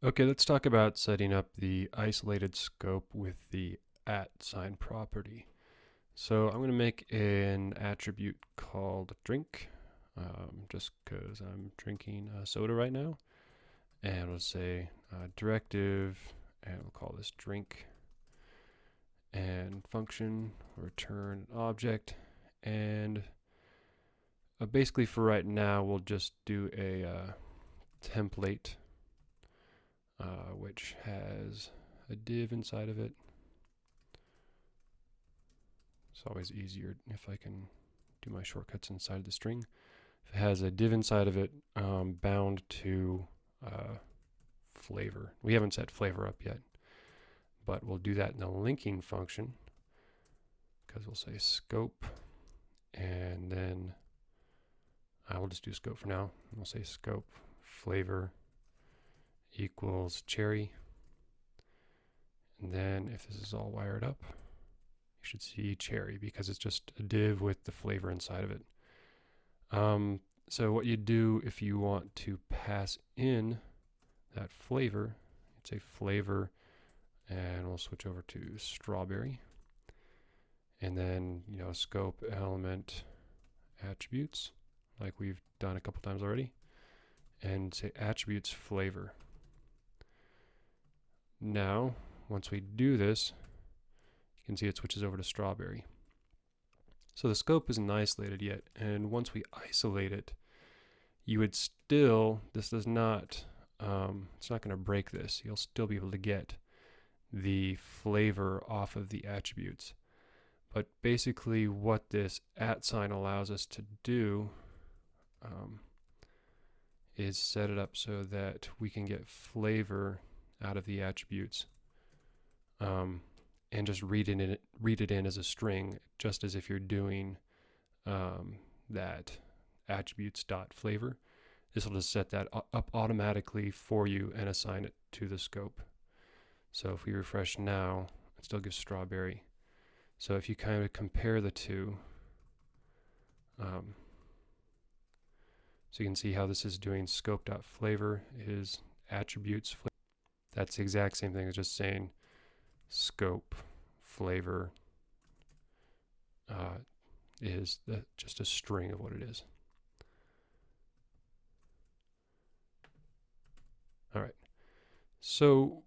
Okay, let's talk about setting up the isolated scope with the @sign property. So I'm going to make an attribute called drink, just because I'm drinking soda right now. And we'll say directive, and we'll call this drink, and function, return object. And basically for right now, we'll just do a template which has a div inside of it. It's always easier if I can do my shortcuts inside the string. If it has a div inside of it bound to flavor. We haven't set flavor up yet, but we'll do that in the linking function because we'll say scope, and then I will just do scope for now. We'll say scope flavor equals cherry. And then if this is all wired up, you should see cherry because it's just a div with the flavor inside of it. So what you do if you want to pass in that flavor, you'd say flavor, and we'll switch over to strawberry. And then, scope element attributes, like we've done a couple times already, and say attributes flavor. Now, once we do this, you can see it switches over to strawberry. So the scope isn't isolated yet, and once we isolate it, you would still, this does not, it's not going to break this. You'll still be able to get the flavor off of the attributes. But basically what this @sign allows us to do is set it up so that we can get flavor out of the attributes and just read it in as a string, just as if you're doing that attributes.flavor. This will just set that up automatically for you and assign it to the scope. So if we refresh now, it still gives strawberry. So if you kind of compare the two, so you can see how this is doing scope.flavor is attributes. That's the exact same thing as just saying scope flavor is just a string of what it is. All right. So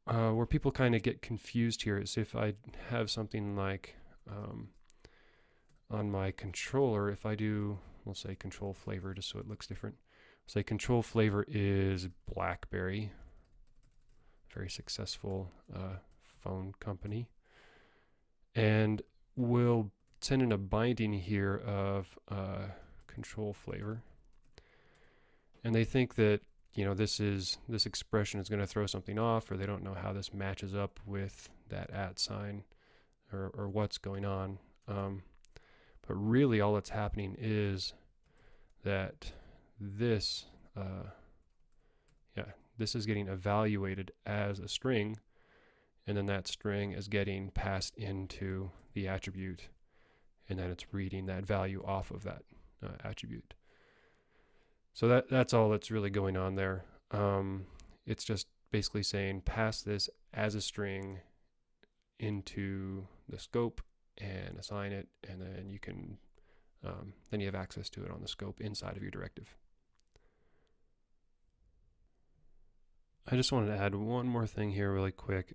where people kind of get confused here is if I have something like on my controller, if I do, we'll say control flavor just so it looks different. Say control flavor is BlackBerry, very successful phone company, and we'll send in a binding here of control flavor, and they think that this expression is going to throw something off, or they don't know how this matches up with that @sign or what's going on. But really all that's happening is that this this is getting evaluated as a string, and then that string is getting passed into the attribute, and then it's reading that value off of that attribute. So that's all that's really going on there. It's just basically saying pass this as a string into the scope and assign it, and then you can then you have access to it on the scope inside of your directive. I just wanted to add one more thing here really quick.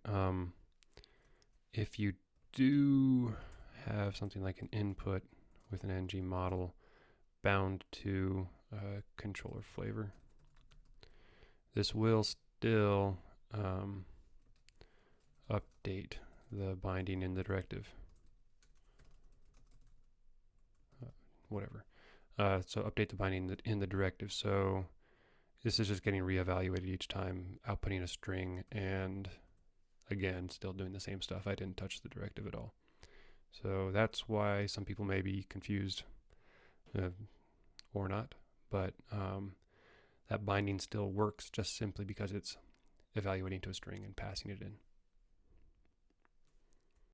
If you do have something like an input with an ng model bound to controller flavor, this will still update the binding in the directive. Whatever. So update the binding in the directive. So this is just getting reevaluated each time, outputting a string, and again, still doing the same stuff. I didn't touch the directive at all. So that's why some people may be confused or not, but that binding still works just simply because it's evaluating to a string and passing it in.